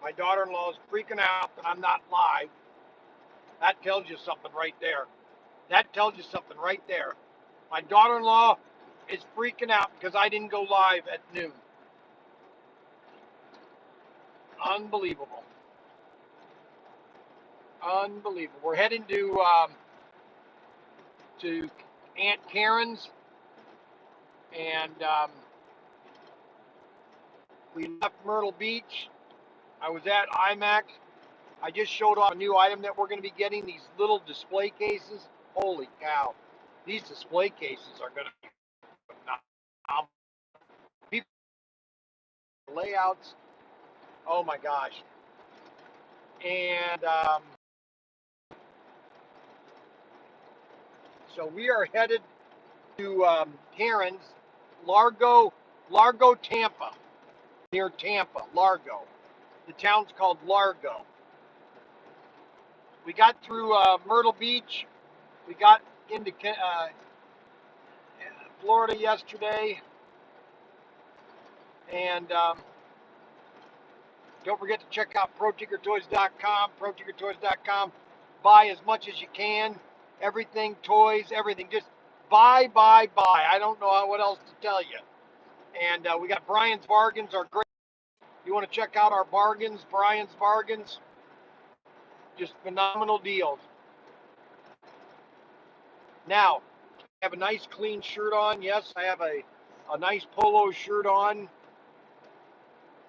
My daughter-in-law is freaking out that I'm not live. That tells you something right there. That tells you something right there. My daughter-in-law is freaking out because I didn't go live at noon. Unbelievable. Unbelievable. We're heading to Aunt Karen's, and we left Myrtle Beach. I was at IMAX. I just showed off a new item that we're going to be getting, these little display cases. Holy cow. These display cases are going to be phenomenal. People, layouts, oh my gosh. And so we are headed to Karen's, Largo, Tampa, near Tampa, Largo. The town's called Largo. We got through Myrtle Beach. We got into Florida yesterday. And don't forget to check out ProTinkerToys.com, ProTinkerToys.com. Buy as much as you can. Everything, toys, everything. Just buy. I don't know what else to tell you. And we got Bryan's Bargains are great. You want to check out our bargains, Bryan's Bargains. Just phenomenal deals. Now, I have a nice clean shirt on. Yes, I have a nice polo shirt on.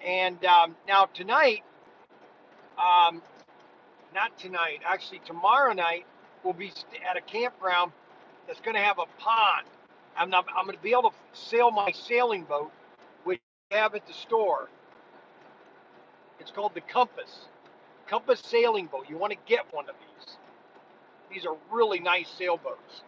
And now tonight, not tonight, actually tomorrow night, we'll be at a campground that's going to have a pond. I'm going to be able to sail my sailing boat, which I have at the store. It's called the Compass Sailing Boat. You want to get one of these. These are really nice sailboats.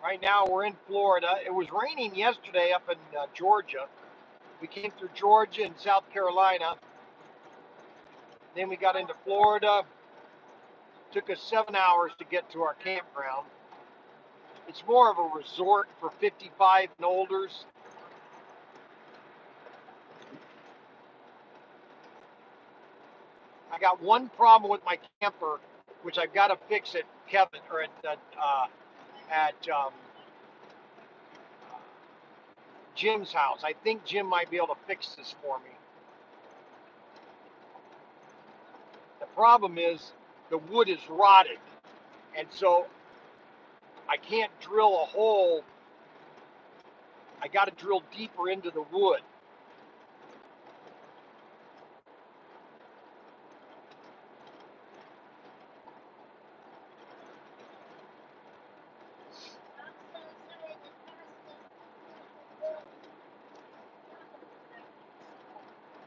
Right now we're in Florida. It was raining yesterday up in Georgia. We came through Georgia and South Carolina. Then we got into Florida. Took us 7 hours to get to our campground. It's more of a resort for 55 and olders. I got one problem with my camper, which I've got to fix at Kevin or at Jim's house. I think Jim might be able to fix this for me. The problem is the wood is rotted, and so I can't drill a hole. I got to drill deeper into the wood.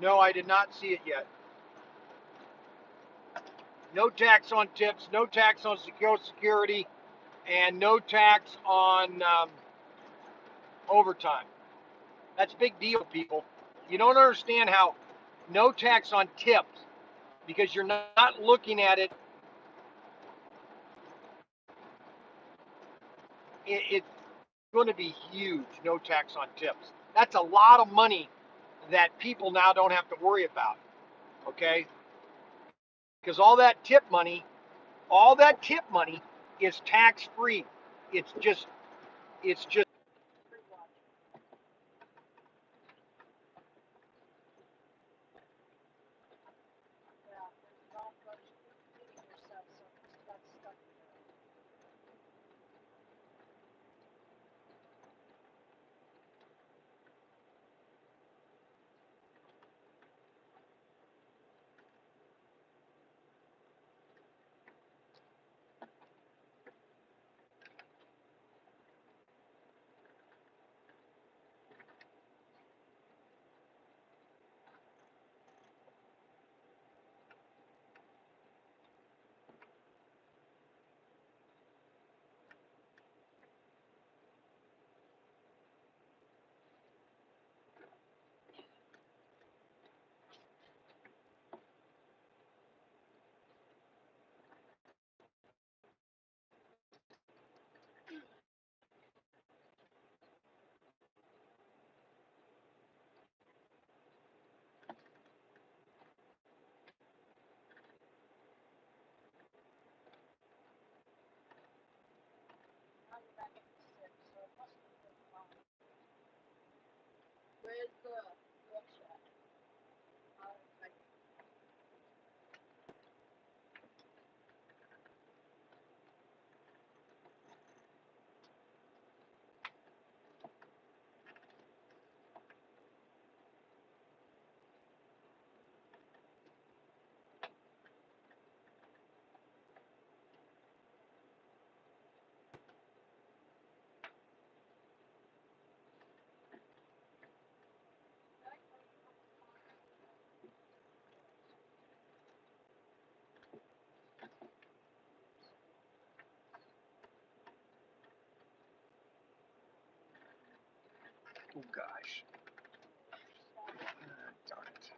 No, I did not see it yet. No tax on tips, no tax on security, and no tax on overtime. That's a big deal, people. You don't understand how no tax on tips, because you're not looking at it. It's going to be huge, no tax on tips. That's a lot of money that people now don't have to worry about, okay? Because all that tip money is tax-free. It's just Oh gosh. Darn it.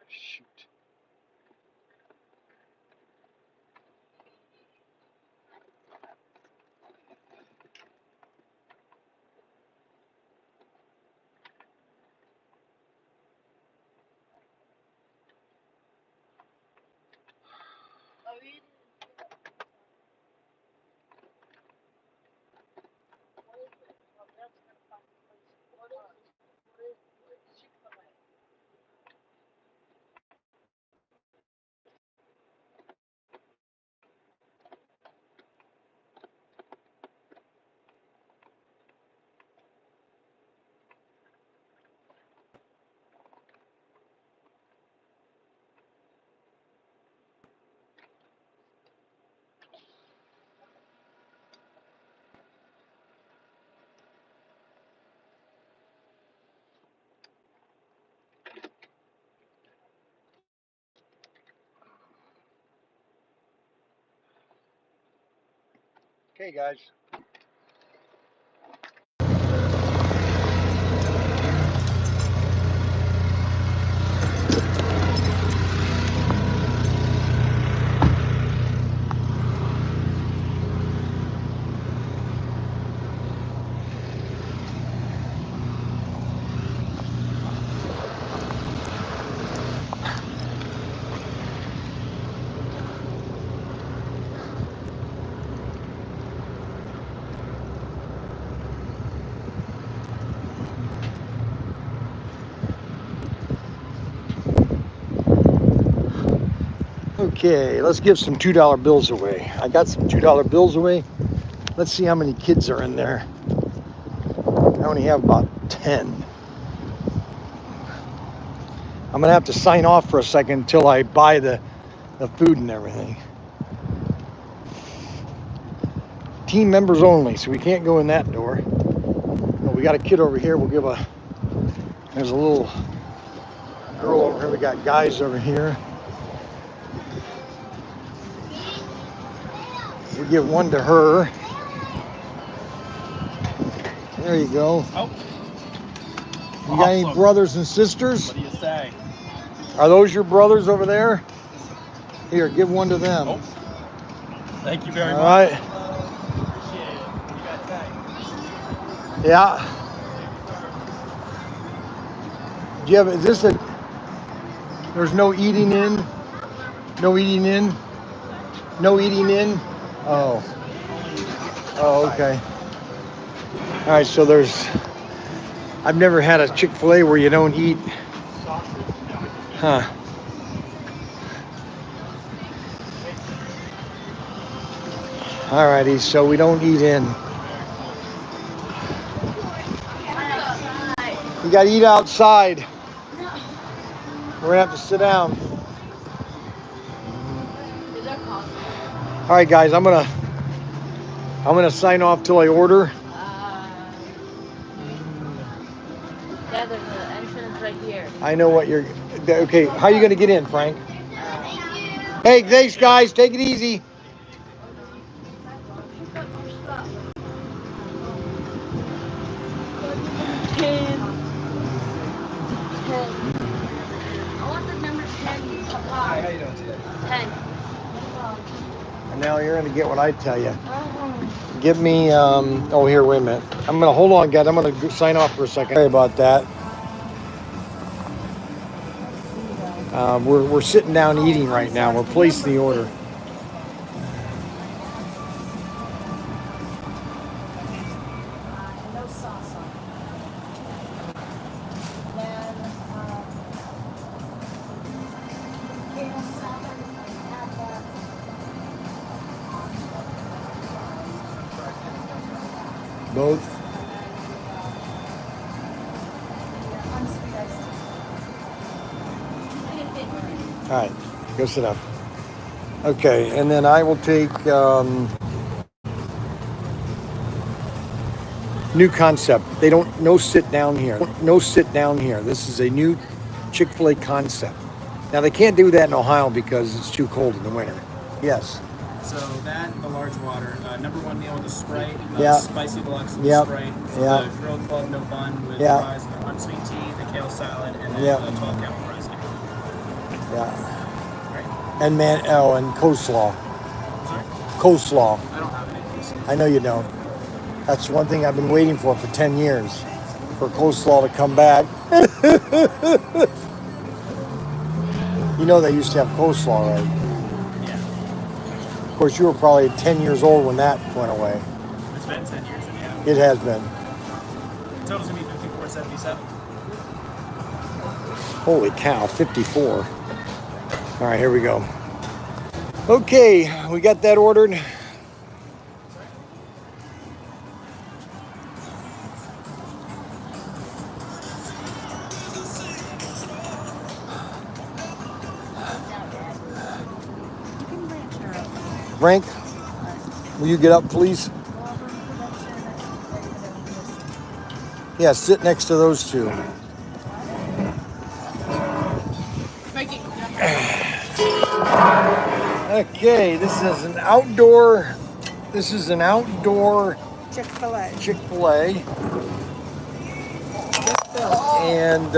Shoot. Okay, guys. Okay, let's give some $2 bills away. I got some $2 bills away. Let's see how many kids are in there. I only have about 10. I'm gonna have to sign off for a second until I buy the food and everything. Team members only, so we can't go in that door. But we got a kid over here. We'll give there's a little girl over here. We got guys over here. We'll give one to her. There you go. Oh. You got any brothers and sisters? What do you say? Are those your brothers over there? Here, give one to them. Oh. Thank you very much. All right. Appreciate it. What do you guys say? Yeah. Do you have, is this there's no eating in? No eating in? No eating in? Oh. Oh, okay. All right, so I've never had a Chick-fil-A where you don't eat. Huh. Alrighty, so we don't eat in. You gotta eat outside. We're gonna have to sit down. Alright guys, I'm gonna sign off till I order. Yeah, there's an entrance right here. I know what you're, okay, how are you gonna get in, Frank? Hey, thanks guys, take it easy. I want the number 10. Hi, how you doing today? 10. And now you're gonna get what I tell you. Give me, oh here, wait a minute. I'm gonna, hold on guys, I'm gonna sign off for a second. Sorry about that. We're sitting down eating right now. We're placing the order. Both. All right, go sit down. Okay, and then I will take new concept. They don't, no sit down here. No sit down here. This is a new Chick-fil-A concept. Now they can't do that in Ohio because it's too cold in the winter. Yes. So that, the large water, number one meal with a Sprite, Yeah. spicy deluxe with Yep. Sprite, Yeah. the grilled club no bun with Yeah. fries, the unsweet tea, the kale salad, and then Yeah. the 12 count fries. Yeah. Right? And and coleslaw. Sorry? Coleslaw. I don't have any of these. I know you don't. That's one thing I've been waiting for 10 years. For coleslaw to come back. You know they used to have coleslaw, right? Yeah. Of course, you were probably 10 years old when that went away. It's been 10 years, and yeah. It has been. Total's gonna be $54.77. Holy cow, 54. All right, here we go. Okay, we got that ordered. Frank, will you get up, please? Yeah, sit next to those two. Okay, this is an outdoor Chick-fil-A. Chick-fil-A. And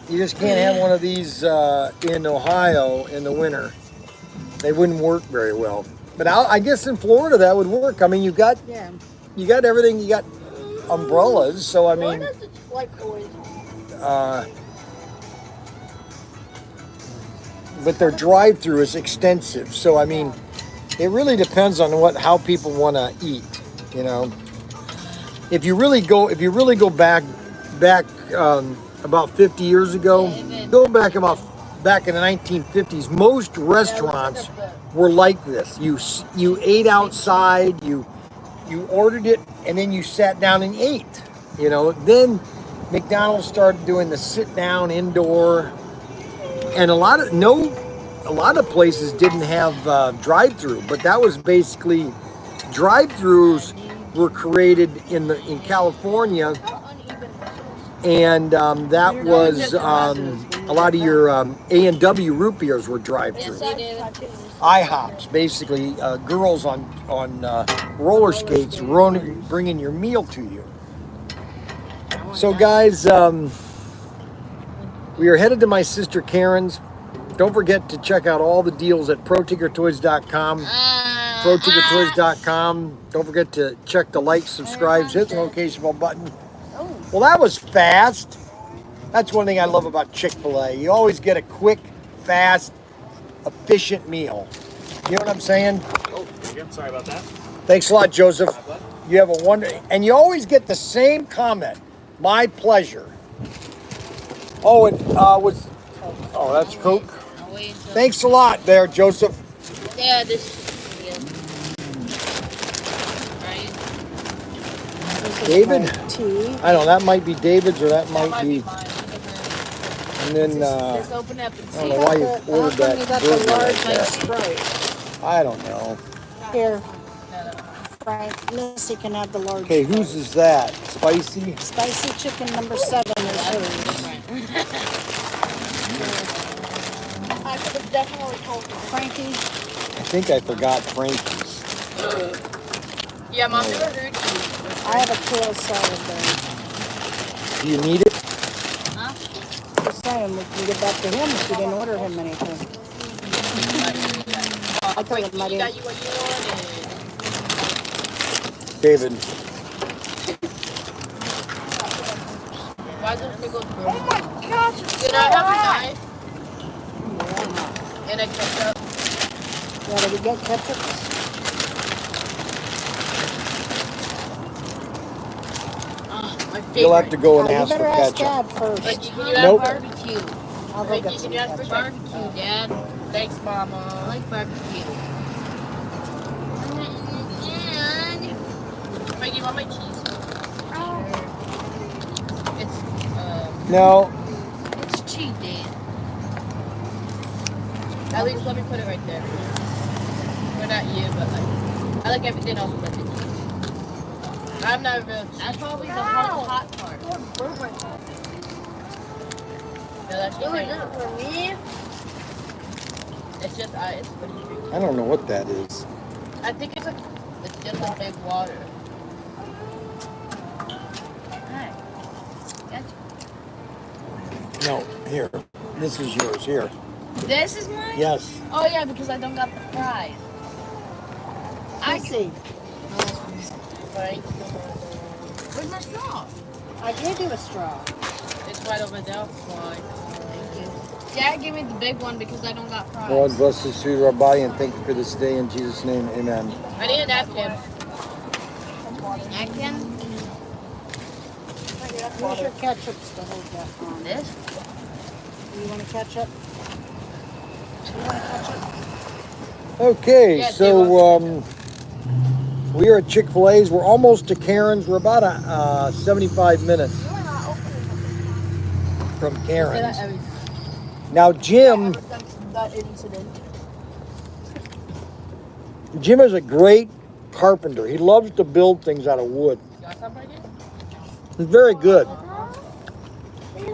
you just can't have one of these in Ohio in the winter. They wouldn't work very well. But I guess in Florida that would work. I mean, you got everything. You got umbrellas, so I mean, but their drive-through is extensive. So I mean, it really depends on how people want to eat. You know, if you really go back about 50 years ago, back in the 1950s, most restaurants were like this. You ate outside, you ordered it, and then you sat down and ate. You know, then McDonald's started doing the sit down indoor, and a lot of places didn't have drive-through, but that was basically drive-throughs were created in California. And that was a lot of your A&W root beers were drive-through. IHOPs, basically girls on roller skates bringing your meal to you. So guys, we are headed to my sister Karen's. Don't forget to check out all the deals at ProTinkerToys.com. ProTinkerToys.com. Don't forget to check the like, subscribe, hit the notification bell button. Well, that was fast. That's one thing I love about Chick-fil-A. You always get a quick, fast, efficient meal. You know what I'm saying? Oh, I'm sorry about that. Thanks a lot, Joseph. You have a and you always get the same comment. My pleasure. Oh, it was. Oh, that's Coke. Thanks a lot, there, Joseph. Yeah, this. David? Tea. I don't know, that might be David's or that might be. Mine. And then, Just open up and I see. don't know why you ordered that. You got burger the large like that. Sprite. I don't know. Here. Frank, Missy can have the large. Okay, whose is that? Spicy? Spicy chicken number 7 is hers. I could have definitely told you. Frankie, I think I forgot Frankie's. Yeah, Mom never heard you. I have a kale salad there. Do you need it? Huh? Just saying, we can get back to him if you didn't order him anything. I thought it might You got have. you what you wanted. David. Why does it go through? Oh my gosh, it's Did so I have a hot. knife and a ketchup? Yeah, did we get ketchup? My favorite. You'll have to go and You ask for better ask ketchup. Dad first. But you can Nope. have barbecue. I'll go Like, get you some can ask for ketchup. barbecue, Dad. Thanks, Mama. I like barbecue. Wait, you want my cheese? It's No. it's cheap, Dan. At least let me put it right there. Well, not you, but like I like everything else but the cheese. I'm not real. That's probably the hot part. No, that's just for me. It's just it's what you drink. I don't know what that is. I think it's just a big water. Hi. Gotcha. No, here. This is yours. Here. This is mine? Yes. Oh yeah, because I don't got the prize. I see. Right. Where's my straw? I gave you a straw. It's right over there. Why? Thank you. Dad gave me the big one because I don't got fries. Lord bless this sweet Rabbi and thank you for this day in Jesus' name. Amen. I need a napkin. Napkin? Where's your ketchups to hold that on? This? You want a ketchup? You want a ketchup? Okay, Yeah, so we are at Chick-fil-A's. We're almost to Karen's. We're about 75 minutes from Karen's. Now Jim is a great carpenter. He loves to build things out of wood. He's very good.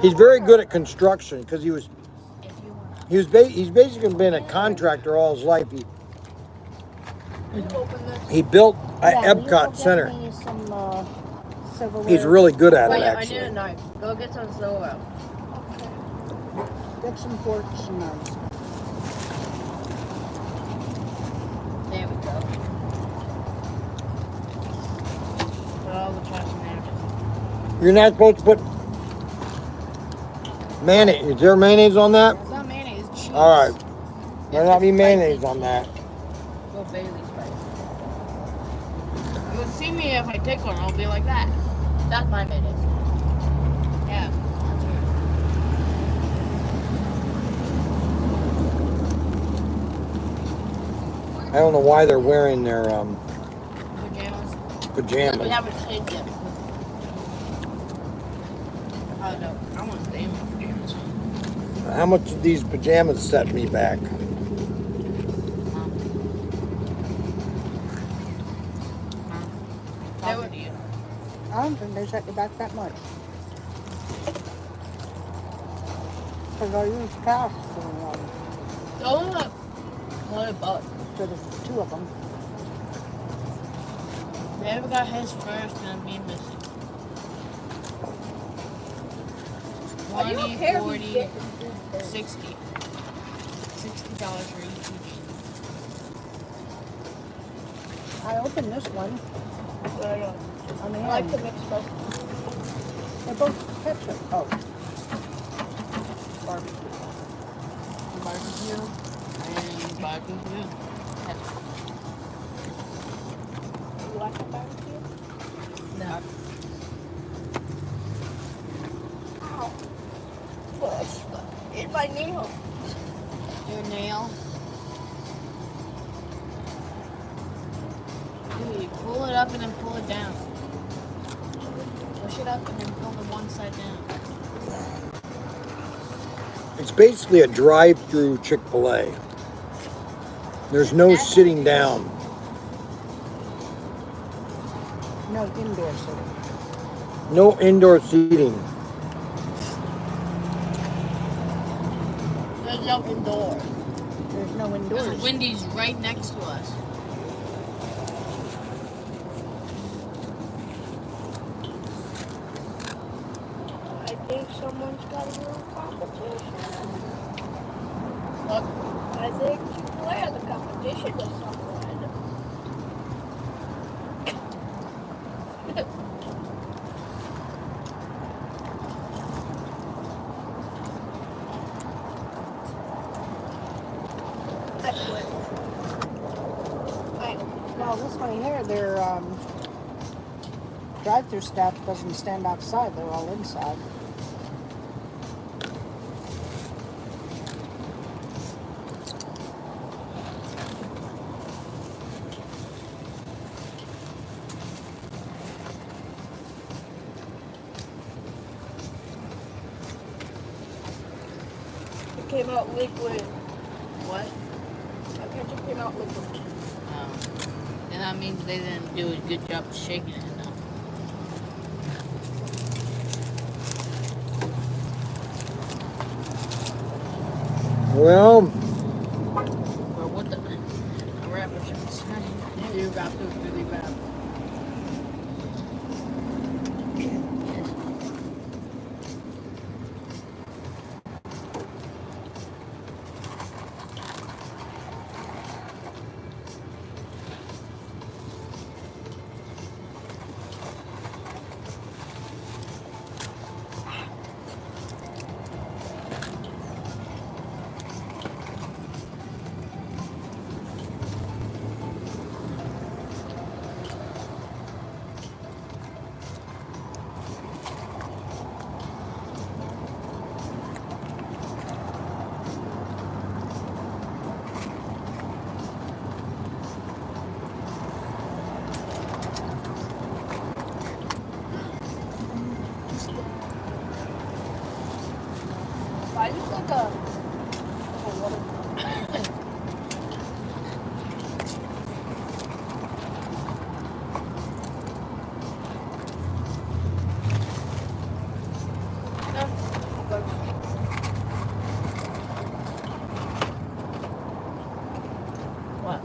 He's very good at construction because he's basically been a contractor all his life. He built Epcot Center. He's really good at it, actually. I need a knife. Go get some silver. Get some forks and knives. There we go. Put all the trash in there. You're not supposed to put mayonnaise. Is there mayonnaise on that? It's not mayonnaise, it's cheese. All right. There'll not be mayonnaise on that. Go Bailey's spice. You'll see me if I take one, I'll be like that. That's my mayonnaise. Yeah. I don't know why they're wearing their We pajamas. haven't changed yet. Oh no, I want to stay in my pajamas. How much did these pajamas set me back? They were you. I don't think they set you back that much. Because I used cash $1. for the two of them. Whoever got his first gonna be missing. 20, 40, 60. $60 for each. I opened this one. On the I like end. the mixed both. They're both ketchup. Oh. Barbecue and barbecue. You like the barbecue? No. Ow. Push. It's my nail. Your nail? Dude, pull it up and then pull it down. Push it up and then pull the one side down. It's basically a drive-through Chick-fil-A. There's no sitting down. No indoor sitting. No indoor seating. There's no indoor. There's no indoors. There's a Wendy's right next to us. I think someone's got a little competition. Look. I think Chick-fil-A has a competition with someone. Well, this one here, their drive-through staff doesn't stand outside. They're all inside. came out liquid. What? My ketchup came out liquid. And that means they didn't do a good job shaking it enough. Well, Or what the wrapper should say. You wrapped it really bad. Why do you think a What?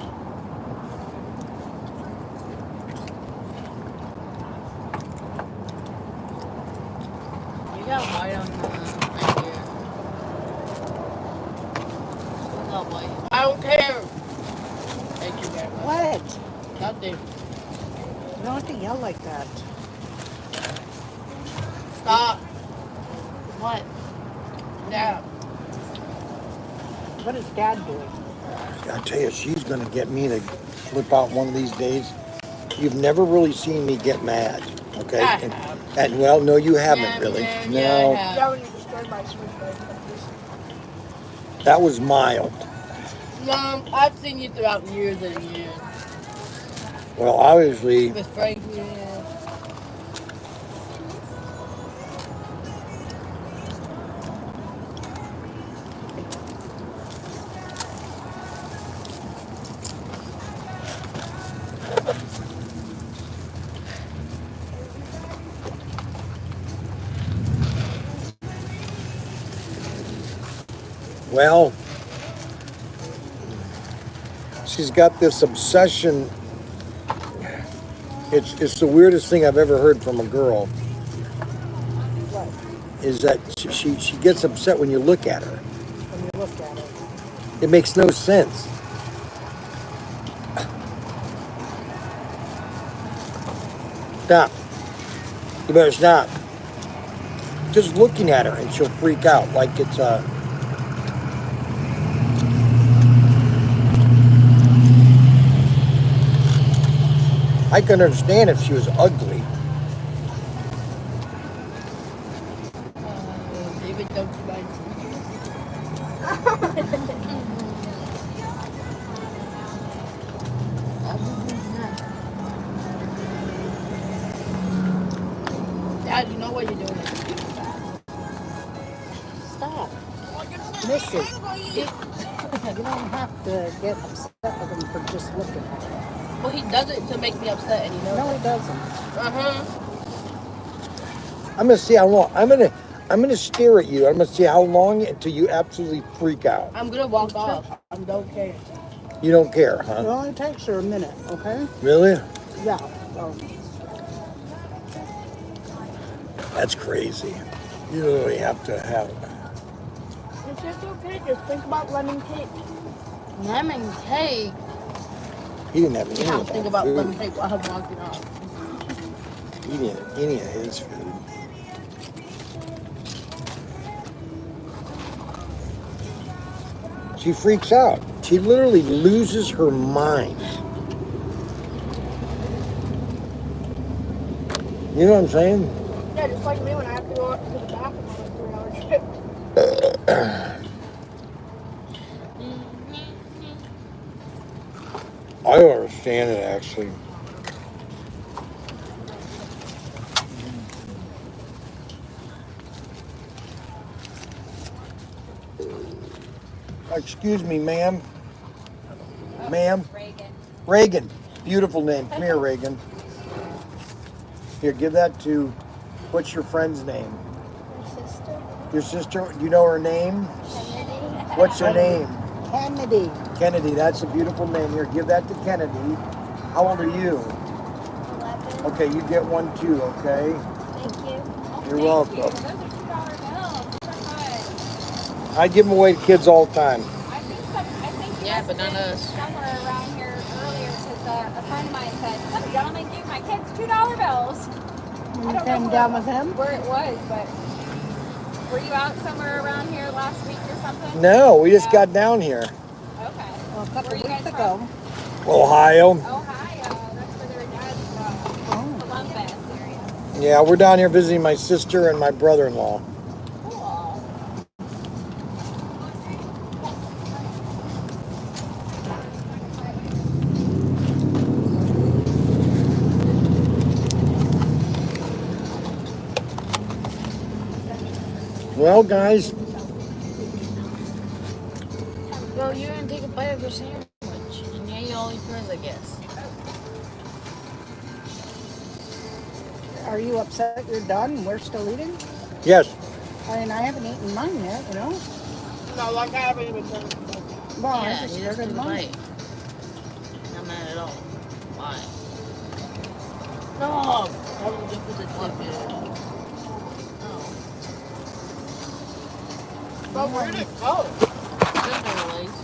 You got white on the right here. What's up, white? I don't care. Thank you very much. What? Nothing. You don't have to yell like that. Stop. What? Yeah. What is Dad doing? I tell you, she's going to get me to flip out one of these days. You've never really seen me get mad, okay? I And, have. and well, no, you haven't Yeah, really. yeah, No, yeah, I have. Yeah, when you destroyed my switchblade. that was mild. No, I've seen you throughout years and years. Well, obviously, With Frankie. well, she's got this obsession. It's the weirdest thing I've ever heard from a girl. What? Is that she gets upset when you look at her. When you look at it. It makes no sense. Stop. You better stop. Just looking at her and she'll freak out like it's a... I can understand if she was ugly. David, don't you mind? Dad, you know what you're doing. Stop. Missy, you don't have to get upset with him for just looking at him. Well, he does it to make me upset, and he knows. No, he doesn't. I'm gonna see how long. I'm gonna stare at you. I'm gonna see how long until you absolutely freak out. I'm gonna walk off. I don't care. You don't care, It huh? only takes her a minute, okay? Really? Yeah. So, That's crazy. You really have to have... It's just okay. Just think about lemon cake. Lemon cake. He didn't have any I of think that about food. lemon cake while I'm walking off. He didn't have any of his food. She freaks out. She literally loses her mind. You know what I'm saying? Yeah, just like me when I have to go to the bathroom on a 3-hour trip. I don't understand it, actually. Excuse me, ma'am. Ma'am. Reagan. Beautiful name. Come here, Reagan. Here, give that to, what's your friend's name? Your sister? Do you know her name? What's her name? Kennedy. Kennedy. That's a beautiful name. Here, give that to Kennedy. How old are you? 11. Okay, you get one too, okay? Thank you. You're welcome. Those are $2 bills. They're good. I give them away to kids all the time. I think Yeah, but not us. somewhere around here earlier because a friend of mine said, some gentleman gave my kids $2 bills. You came down with him? Where it was, but were you out somewhere around here last week or something? No, we just got down here. Okay. Well, a couple Where you weeks guys ago. Ohio. Ohio. That's where their dad's from. Columbus area. Yeah, we're down here visiting my sister and my brother-in-law. Cool. Well, guys, Well, you're gonna take a bite of your sandwich, and yeah, you all eat yours, I guess. Are you upset you're done? We're still eating? yes. I mean, I haven't eaten mine yet, you know? No, like I haven't even done. Well, I Yeah, just you just started took a mine. bite. Not mad at all. Why? No! That was just the tip. Oh. But where did it go? Good little legs.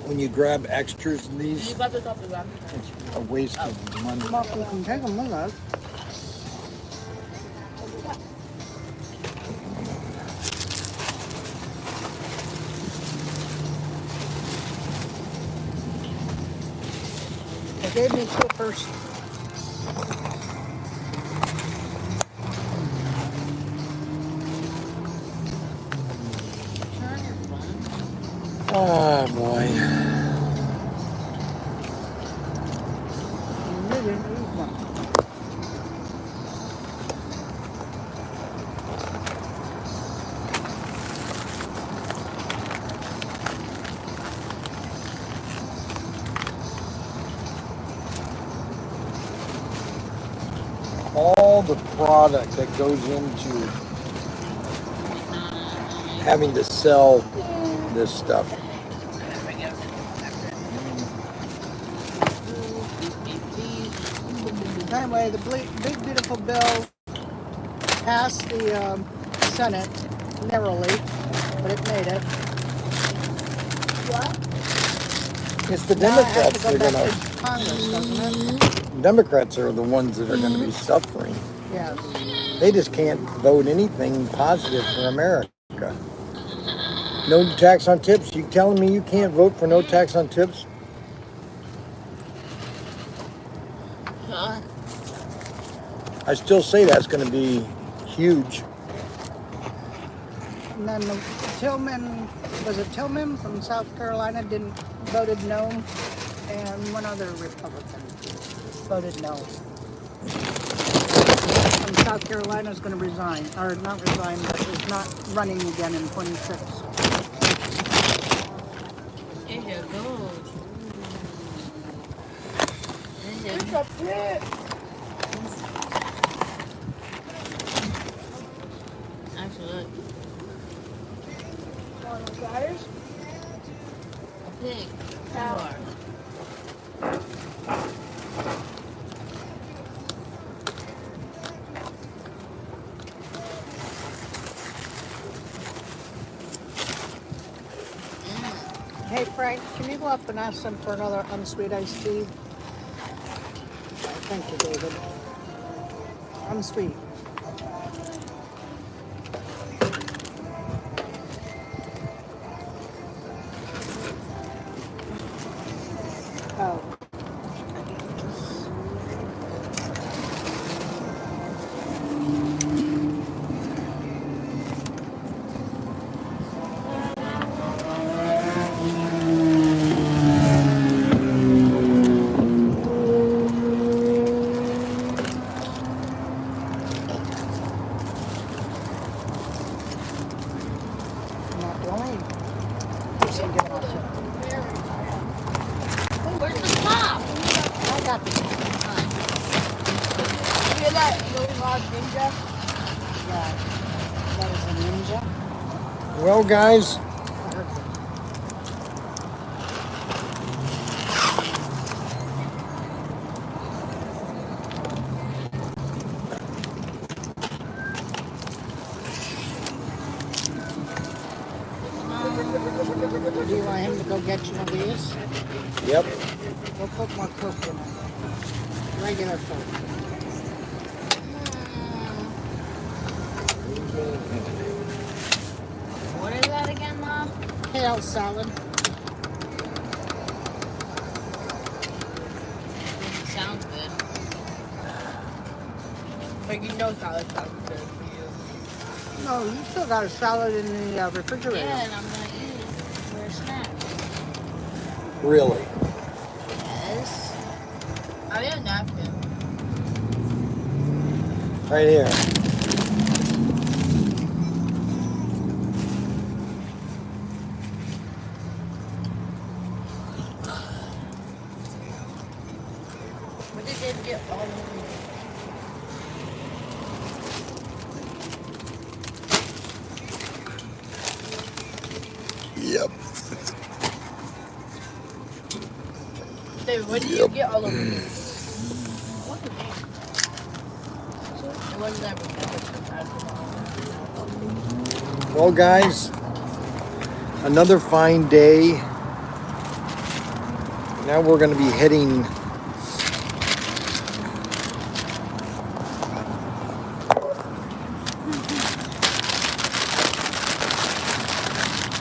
When you grab extras in You these, got the top of that. it's a waste of money. Well, we can take them with us. They gave me two first. Turn your phone. Oh, boy. You didn't eat one. All the product that goes into having to sell this stuff. Anyway, the big beautiful bill passed the Senate narrowly, but it made it. It's the Now it has Democrats to that go are back gonna, to Congress, doesn't it? Democrats are the ones that are gonna be suffering. Yes. They just can't vote anything positive for America. No tax on tips. You telling me you can't vote for no tax on tips? Huh? I still say that's going to be huge. And then Tillman, was it Tillman from South Carolina voted no, and one other Republican voted no. And South Carolina is going to resign, or not resign, but is not running again in 26. There you go. It's a pit. Actually, look. Want those guys? A pig. Cow. Hey Frank, can you go up and ask them for another unsweet iced tea? Thank you, David. Unsweet. Oh. happen all the time. You hear that? Really loud ninja? Yeah. That was a ninja. Well, guys, Do you want him to go get you one of these? yep. Go put more Coke in it. Regular Coke. What is that again, Mom? Kale salad. Sounds good. But you know salad sounds good for No, you still got a salad in the you. refrigerator. Yeah, and I'm gonna eat it for a snack. Really. Yes. I need a napkin. Right here. What did they get all over me? Yep. David, what did you get all over me? What's the name? It wasn't that remember. Well, guys, another fine day. Now we're going to be heading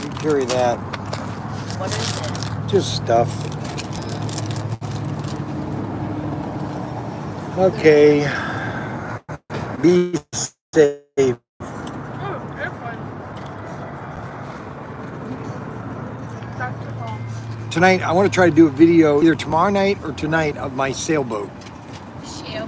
you carry that. What is it? Just stuff. Okay. Be safe. Tonight, I want to try to do a video either tomorrow night or tonight of my sailboat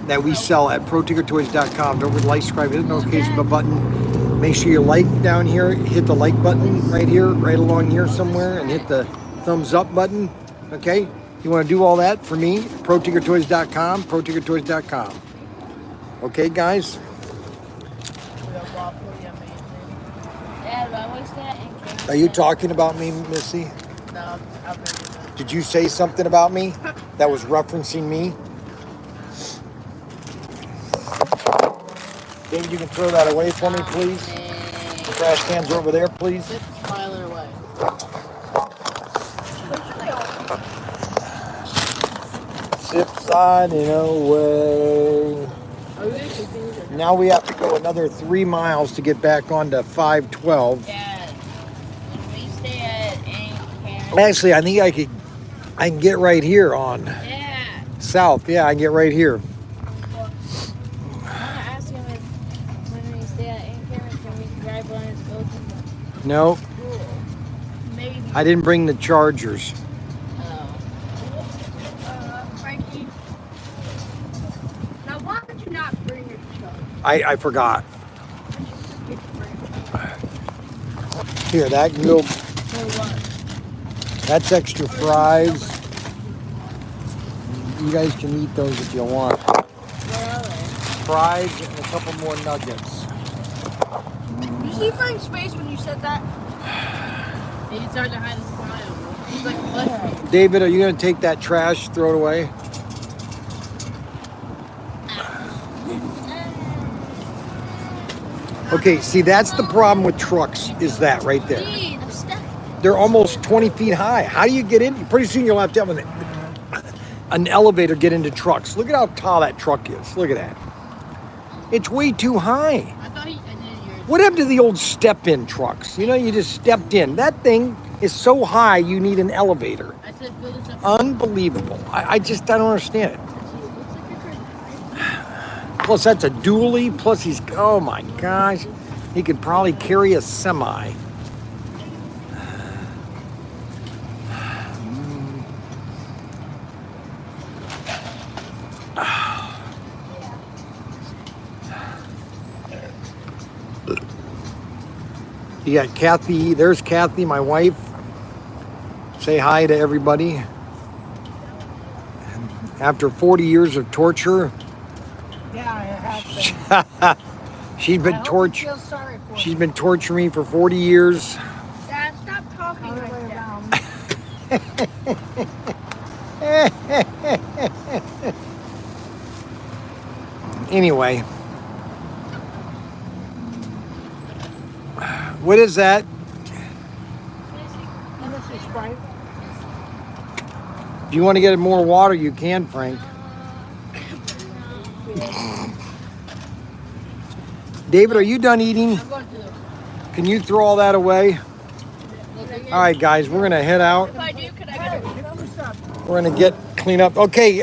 that we sell at ProTinkerToys.com. Don't forget to like, subscribe, hit the notification button. Make sure you like down here. Hit the like button right here, right along here somewhere, and hit the thumbs up button. Okay? You want to do all that for me? ProTinkerToys.com, ProTinkerToys.com. Okay, guys? Dad, why was that in Campground? Are you talking about me, Missy? No, I'm ready. Did you say something about me that was referencing me? David, you can throw that away for me, please. The trash cans are over there, please. Just file it away. Subsiding away. Now we have to go another 3 miles to get back onto 512. Dad, when we stay at Campground. Actually, I think I can get right here on Yeah. south. Yeah, I can get right here. I want to ask him if when we stay at Campground, can we drive on his boat? No, Maybe. I didn't bring the chargers. Frankie. Now, why would you not bring your truck? I forgot. Here, that can go. That's extra fries. You guys can eat those if you want. Fries and a couple more nuggets. You see Frank's face when you said that? He started to hide a smile. He's like, what? David, are you going to take that trash, throw it away? Okay, see, that's the problem with trucks, is that right there. They're almost 20 feet high. How do you get in? Pretty soon you'll have to have an elevator get into trucks. Look at how tall that truck is. Look at that. It's way too high. What happened to the old step-in trucks? You know, you just stepped in. That thing is so high, you need an elevator. Unbelievable. I don't understand it. Plus, that's a dually. Plus, oh my gosh. He could probably carry a semi. You got Kathy. There's Kathy, my wife. Say hi to everybody. After 40 years of torture, Yeah, it has been. she's I been hope you tortured. feel sorry for She's me. been torturing me for 40 years. Dad, stop talking Other like way that. around. Anyway, what is that? This is Sprite. If you want to get more water, you can, Frank. David, are you done eating? I'm going to. Can you throw all that away? All right, guys, we're gonna head out. If I do, can I get it? We're gonna get clean up. Okay,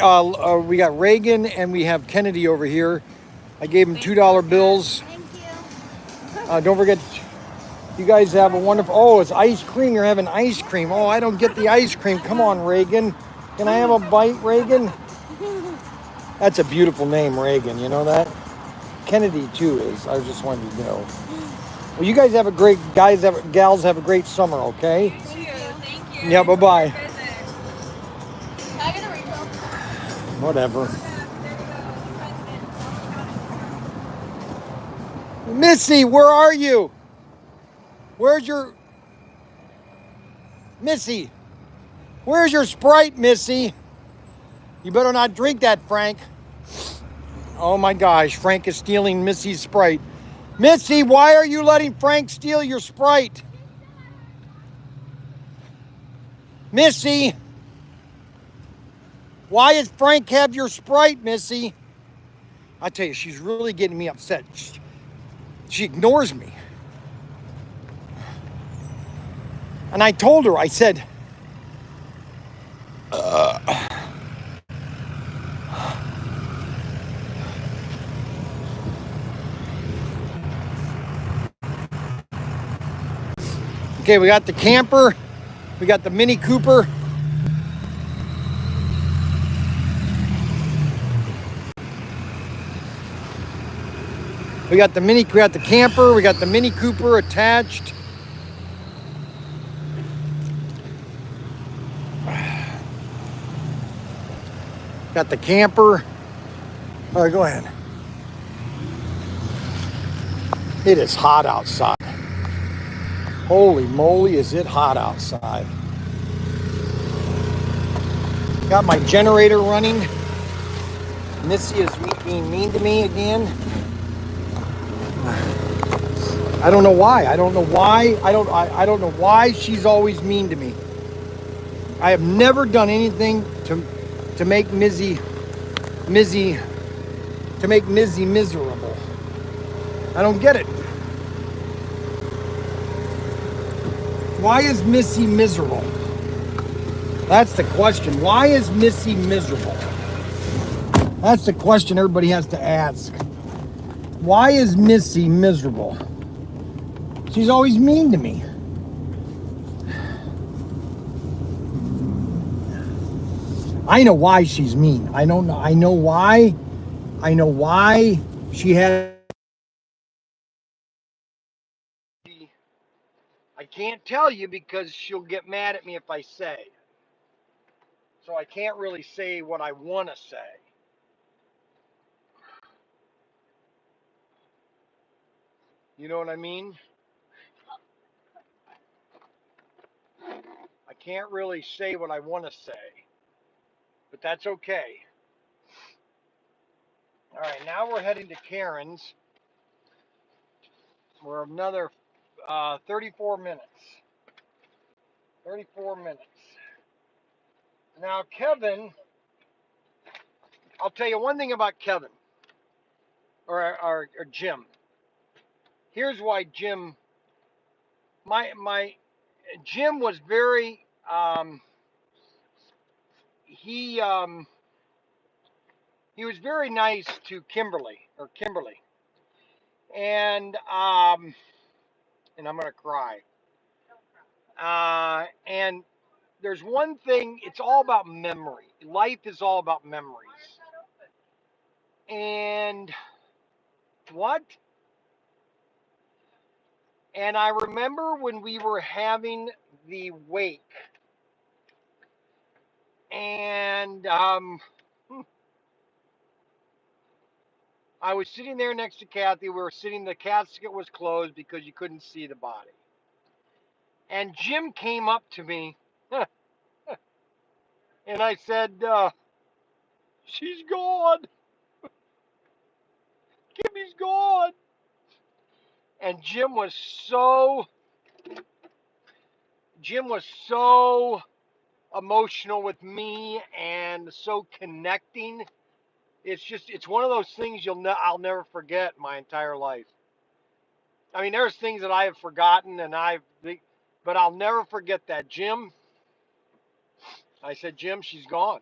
we got Reagan and we have Kennedy over here. I gave him $2 bills. Thank you. Don't forget, you guys have a wonderful. Oh, it's ice cream. You're having ice cream. Oh, I don't get the ice cream. Come on, Reagan. Can I have a bite, Reagan? That's a beautiful name, Reagan. You know that? Kennedy too is. I just wanted to know. Well, you guys have a great gals have a great summer. Okay. Thank you. Yeah. Bye bye. Can I get a refill? Whatever. Missy, where are you? Where's your Missy? Where's your Sprite, Missy? You better not drink that, Frank. Oh my gosh, Frank is stealing Missy's Sprite. Missy, why are you letting Frank steal your Sprite? Missy, why does Frank have your Sprite, Missy? I tell you, she's really getting me upset. She ignores me. And I told her, I said, okay, we got the camper, we got the Mini Cooper. We got the camper, we got the Mini Cooper attached. Got the camper. All right, go ahead. It is hot outside. Holy moly, is it hot outside. Got my generator running. Missy is being mean to me again. I don't know why. I don't know why she's always mean to me. I have never done anything to make Missy miserable. I don't get it. Why is Missy miserable? That's the question. Why is Missy miserable? That's the question everybody has to ask. Why is Missy miserable? She's always mean to me. I know why she's mean. I don't know. I know why. I know why she had. I can't tell you because she'll get mad at me if I say. So I can't really say what I want to say. You know what I mean? I can't really say what I want to say. But that's okay. All right, now we're heading to Karen's. We're another 34 minutes. 34 minutes. Now, Kevin, I'll tell you one thing about Kevin, or Jim. Here's why Jim, my Jim was very, he was very nice to Kimberly, and I'm gonna cry. And there's one thing, it's all about memory. Life is all about memories. And what? And I remember when we were having the wake, and I was sitting there next to Kathy. We were sitting, the casket was closed because you couldn't see the body. And Jim came up to me and I said, she's gone. Kimmy's gone. And Jim was so emotional with me and so connecting. It's one of those things I'll never forget my entire life. I mean, there's things that I have forgotten but I'll never forget that. Jim, I said, Jim, she's gone.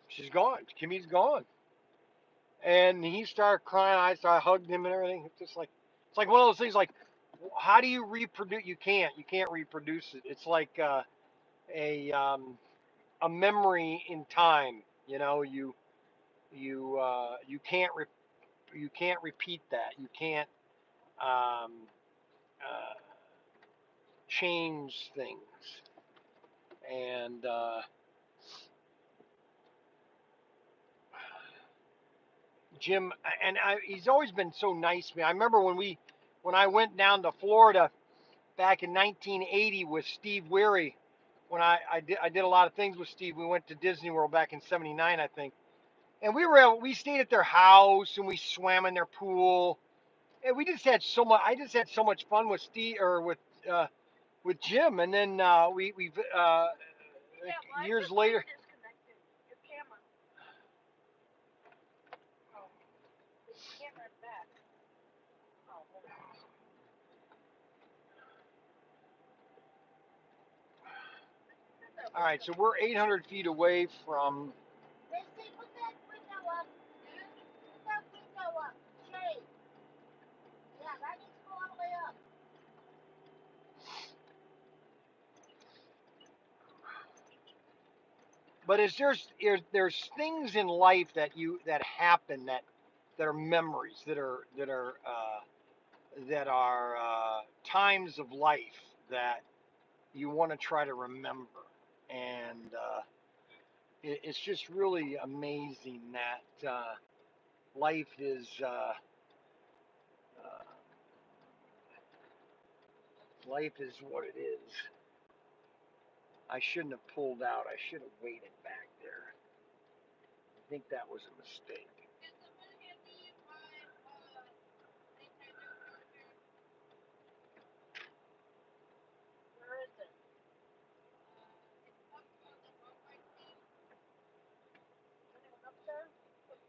She's gone. Kimmy's gone. And he started crying. I started hugging him and everything. It's like one of those things. Like, how do you reproduce? You can't. You can't reproduce it. It's like a memory in time. You know, you can't repeat that. You can't um, uh, change things. And Jim, he's always been so nice to me. I remember when I went down to Florida back in 1980 with Steve Weary. When I did a lot of things with Steve. We went to Disney World back in '79, I think. And we stayed at their house and we swam in their pool. And we just had so much. I just had so much fun with Steve or with Jim. And then we years later. All right, so we're 800 feet away from. But there's things in life that happen that are memories that are times of life that you want to try to remember, and it's just really amazing that life is what it is. I shouldn't have pulled out. I should have waited back there. I think that was a mistake.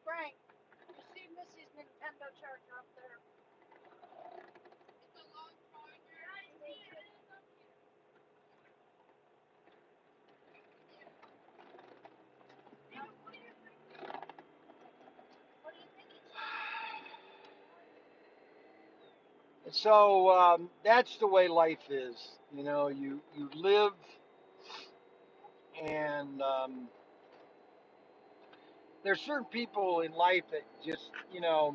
Frank, you see Missy's Nintendo charger up there? So that's the way life is. You know, you live, and there's certain people in life that just, uh,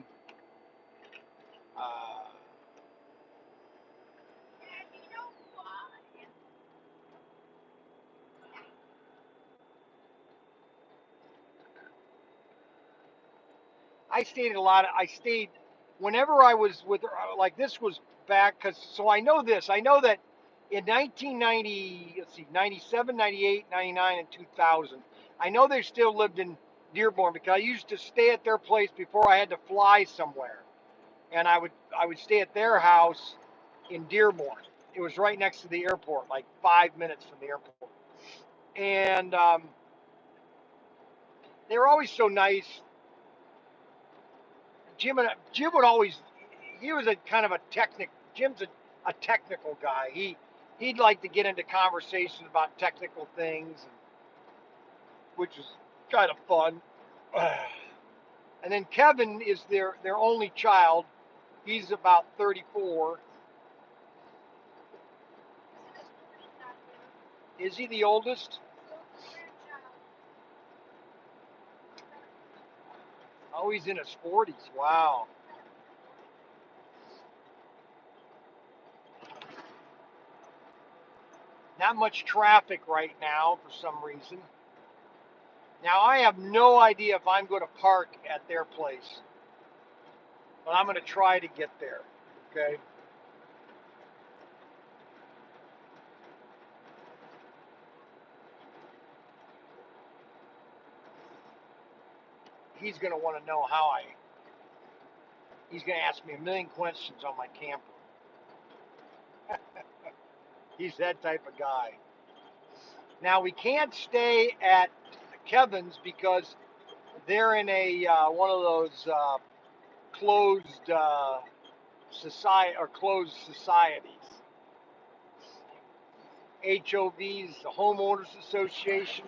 I stayed whenever I was with her, like this was back, so I know this. I know that in 1990, let's see, 97, 98, 99, and 2000, I know they still lived in Dearborn because I used to stay at their place before I had to fly somewhere. And I would stay at their house in Dearborn. It was right next to the airport, like 5 minutes from the airport. And they were always so nice. Jim would always, he was a kind of a Jim's a technical guy. He'd like to get into conversations about technical things, which is kind of fun. And then Kevin is their only child. He's about 34. Is he the oldest? Oh, he's in his 40s. Wow. Not much traffic right now for some reason. Now, I have no idea if I'm going to park at their place. but I'm going to try to get there. Okay. He's going to want to know how I. He's going to ask me a million questions on my camper. He's that type of guy. Now we can't stay at Kevin's because they're in a one of those closed society or closed societies. HOVs, the Homeowners Association.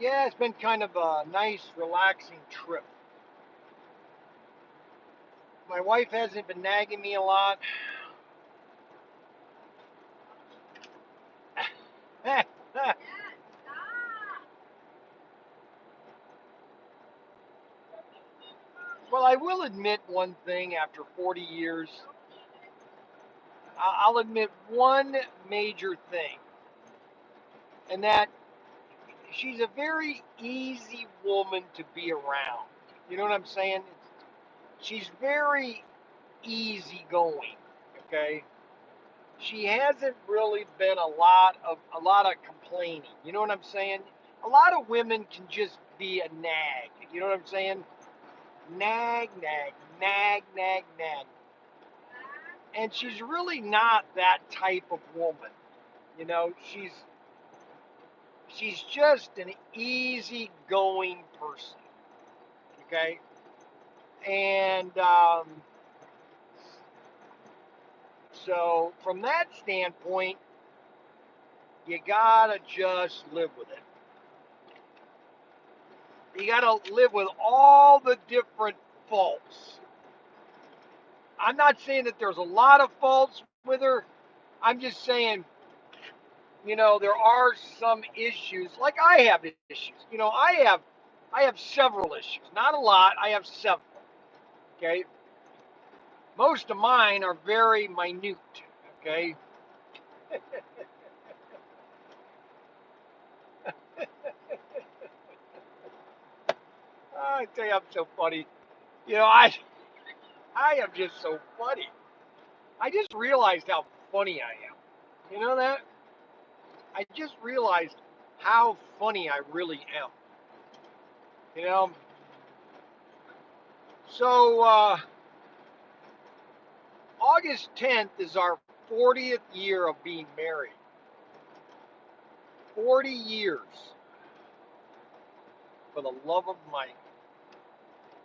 Yeah, it's been kind of a nice, relaxing trip. My wife hasn't been nagging me a lot. Well, I will admit one thing after 40 years. I'll admit one major thing, and that she's a very easy woman to be around. You know what I'm saying? She's very easygoing. Okay, she hasn't really been a lot of complaining. You know what I'm saying? A lot of women can just be a nag. You know what I'm saying? Nag, nag, nag, nag, nag. And she's really not that type of woman. You know, she's just an easygoing person. Okay, and so from that standpoint, you gotta just live with it. You gotta live with all the different faults. I'm not saying that there's a lot of faults with her. I'm just saying, there are some issues. Like I have issues. I have several issues. Not a lot. I have several. Okay. Most of mine are very minute. Okay. I tell you, I'm so funny. You know, I I am just so funny. I just realized how funny I am. You know that? I just realized how funny I really am. You know, So August 10th is our 40th year of being married. 40 years. For the love of Mike.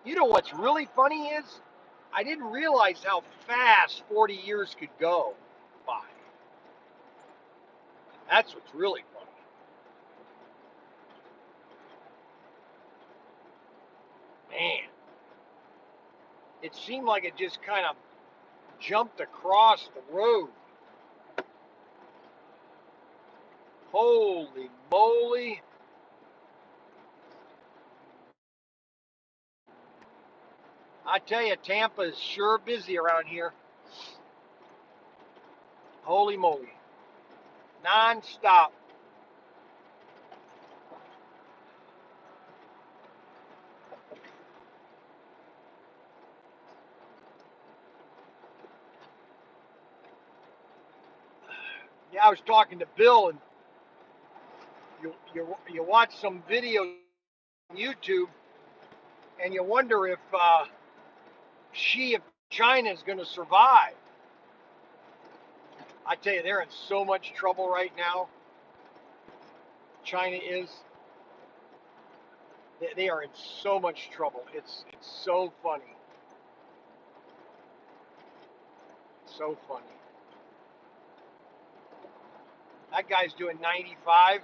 You know what's really funny is I didn't realize how fast 40 years could go by. That's what's really funny. Man, it seemed like it just kind of jumped across the road. Holy moly. I tell you, Tampa is sure busy around here. Holy moly. Non-stop. Yeah, I was talking to Bill, and you watch some videos on YouTube, and you wonder if if China is going to survive. I tell you, they're in so much trouble right now. China is. They are in so much trouble. It's so funny. So funny. That guy's doing 95.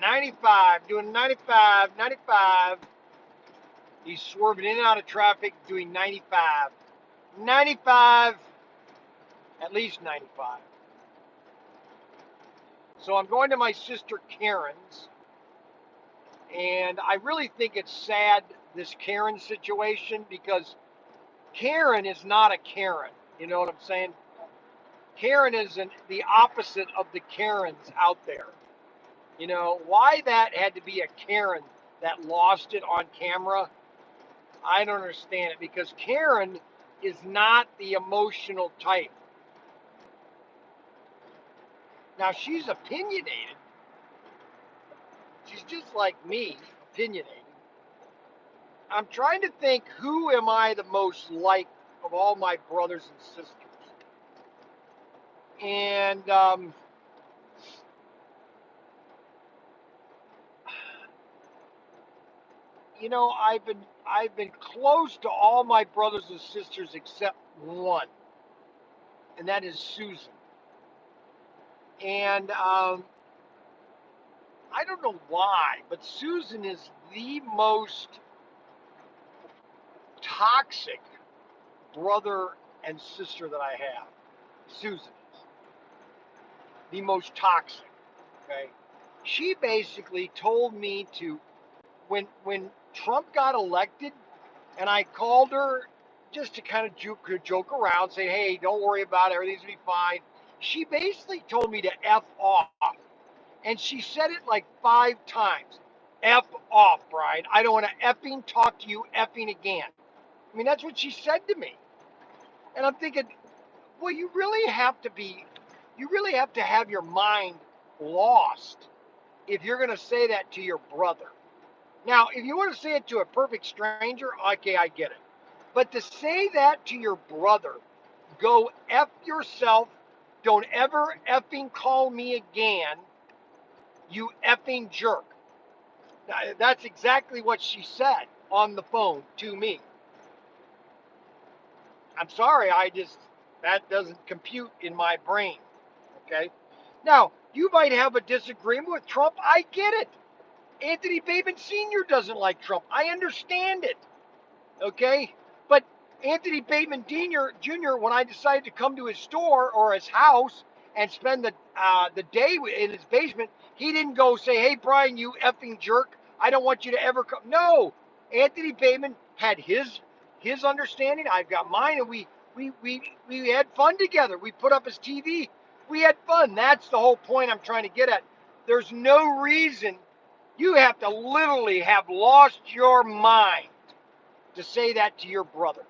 95, doing 95, 95. He's swerving in and out of traffic, doing 95. 95, at least 95. So I'm going to my sister Karen's, and I really think it's sad, this Karen situation, because Karen is not a Karen. You know what I'm saying? Karen is the opposite of the Karens out there. You know, why that had to be a Karen that lost it on camera, I don't understand it, because Karen is not the emotional type. Now, she's opinionated. She's just like me, opinionated. I'm trying to think, who am I the most like of all my brothers and sisters? And you know, I've been close to all my brothers and sisters except one, and that is Susan. And I don't know why, but Susan is the most toxic brother and sister that I have. Susan is the most toxic. Okay, she basically told me to, when Trump got elected, and I called her just to kind of joke around, say, hey, don't worry about it, everything's gonna be fine. She basically told me to F off. And she said it like 5 times. F off, Bryan. I don't want to effing talk to you effing again. I mean, that's what she said to me. And I'm thinking, well, you really have to have your mind lost if you're going to say that to your brother. Now, if you want to say it to a perfect stranger, okay, I get it. But to say that to your brother, go F yourself, don't ever effing call me again, you effing jerk. That's exactly what she said on the phone to me. I'm sorry, that doesn't compute in my brain. Okay? Now, you might have a disagreement with Trump. I get it. Anthony Bateman Sr. doesn't like Trump. I understand it. Okay? But Anthony Bateman Jr., when I decided to come to his store or his house and spend the day in his basement, he didn't go say, hey, Bryan, you effing jerk, I don't want you to ever come. No, Anthony Bateman had his understanding. I've got mine, and we had fun together. We put up his TV. We had fun. That's the whole point I'm trying to get at. There's no reason. You have to literally have lost your mind to say that to your brother.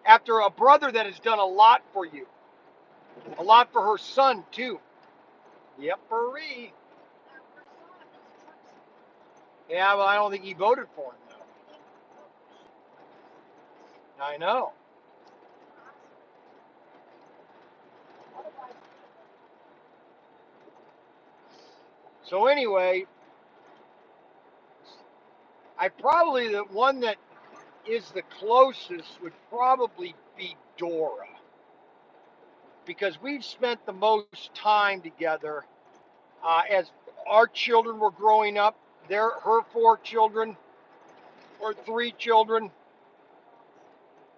After a brother that has done a lot for you. A lot for her son, too. Yep, Marie. Yeah, well, I don't think he voted for him, though. I know. So anyway, I probably the one that is the closest would probably be Dora because we've spent the most time together as our children were growing up. Her 4 children or 3 children,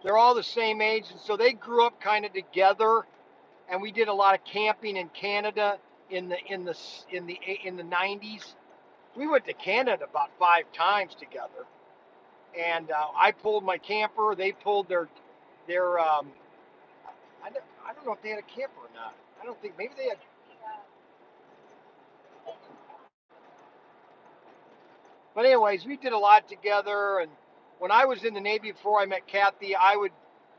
they're all the same age, and so they grew up kind of together. And we did a lot of camping in Canada in the 90s. We went to Canada about 5 times together, and I pulled my camper. They pulled their I don't know if they had a camper or not. I don't think maybe they had. But anyways, we did a lot together. And when I was in the Navy before I met Kathy, I would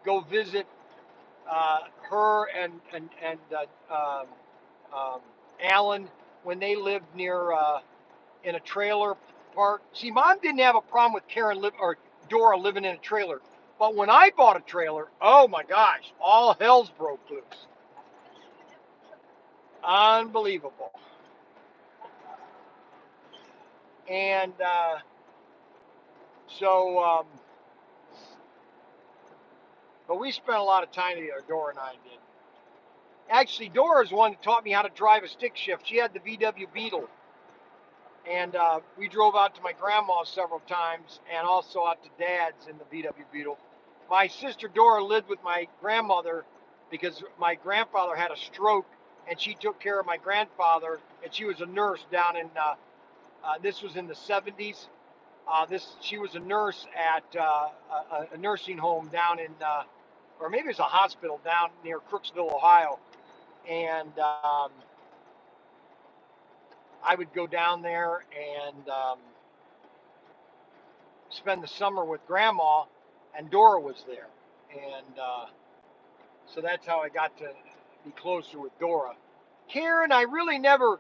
go visit her and Alan when they lived near in a trailer park. See, Mom didn't have a problem with Dora living in a trailer, but when I bought a trailer, oh my gosh, all hell's broke loose. Unbelievable. And but we spent a lot of time together. Dora and I did. Actually, Dora's the one that taught me how to drive a stick shift. She had the VW Beetle. And we drove out to my grandma's several times and also out to Dad's in the VW Beetle. My sister Dora lived with my grandmother because my grandfather had a stroke and she took care of my grandfather, and she was a nurse down in, this was in the 70s. She was a nurse at a nursing home down in, or maybe it's a hospital down near Crooksville, Ohio. And I would go down there and spend the summer with Grandma, and Dora was there. And so that's how I got to be closer with Dora. Karen, I really never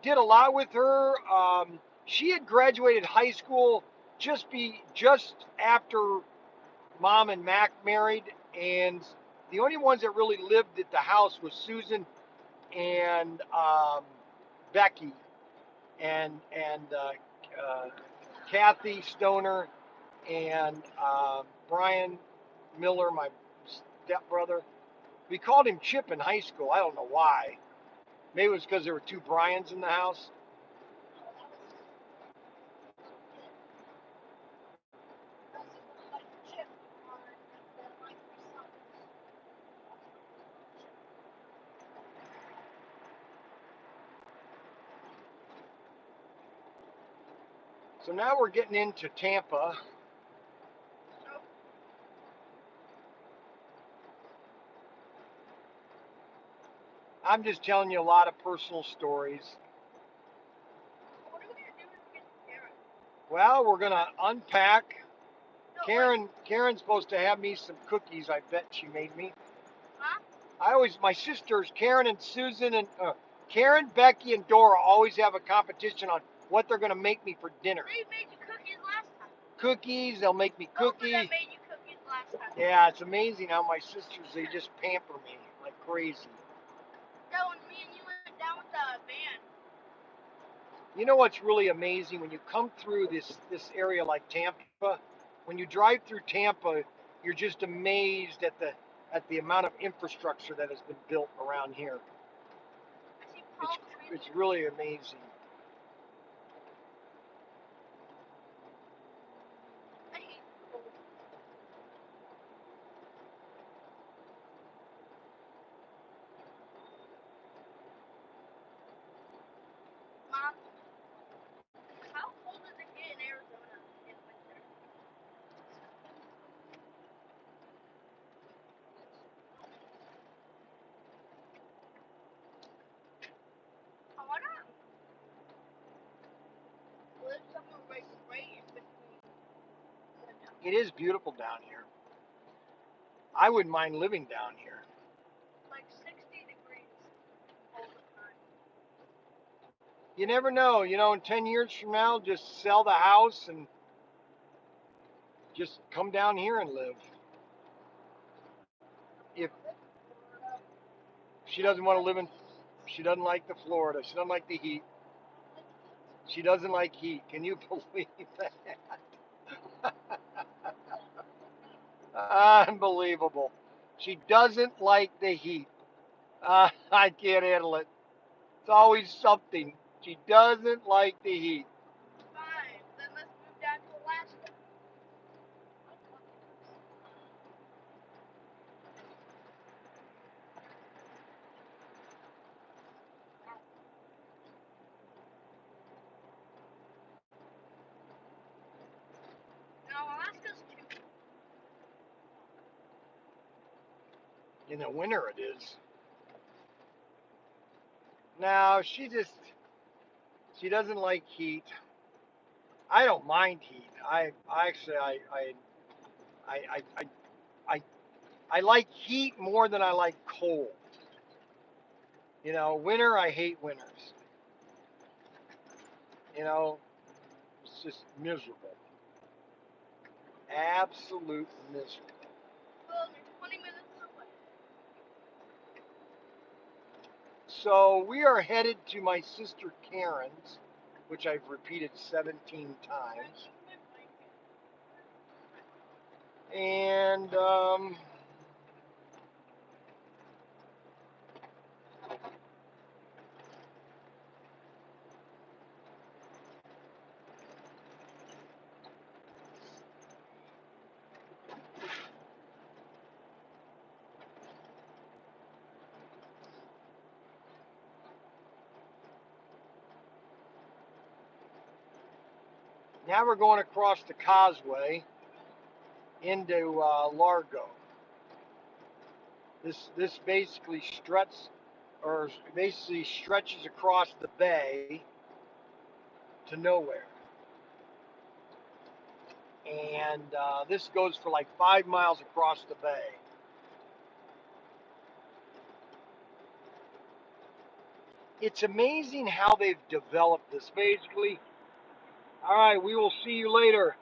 did a lot with her. She had graduated high school just after Mom and Mac married, and the only ones that really lived at the house was Susan and Becky and Kathy Stoner and Bryan Miller, my stepbrother. We called him Chip in high school. I don't know why. Maybe it was because there were 2 Bryans in the house. So now we're getting into Tampa. I'm just telling you a lot of personal stories. Well, we're gonna unpack. Karen's supposed to have me some cookies. I bet she made me. My sisters, Karen and Susan and Karen, Becky, and Dora always have a competition on what they're gonna make me for dinner. They made you cookies last time. Cookies, they'll make me cookies. They made you cookies last time. Yeah, it's amazing how my sisters, they just pamper me like crazy. Yeah, when me and you went down with the van. You know what's really amazing when you come through this area like Tampa? When you drive through Tampa, you're just amazed at the amount of infrastructure that has been built around here. It's really amazing. Mom, how cold does it get in Arizona in winter? I wanna live somewhere right in between. It is beautiful down here. I wouldn't mind living down here. Like 60 degrees all the time. You never know. In 10 years from now, just sell the house and just come down here and live. She doesn't want to live in. She doesn't like the Florida. She doesn't like the heat. She doesn't like heat. Can you believe that? Unbelievable. She doesn't like the heat. I can't handle it. It's always something. She doesn't like the heat. Fine, then let's move down to Alaska. No, Alaska's too. In the winter, it is. No, she doesn't like heat. I don't mind heat. I actually I I I I, I like heat more than I like cold. You know, winter I hate winters. You know, it's just miserable. Absolute misery. Well, you're 20 minutes away. So we are headed to my sister Karen's, which I've repeated 17 times. And now we're going across the causeway into Largo. This basically stretches across the bay to nowhere, and this goes for like 5 miles across the bay. It's amazing how they've developed this. Basically, all right, we will see you later.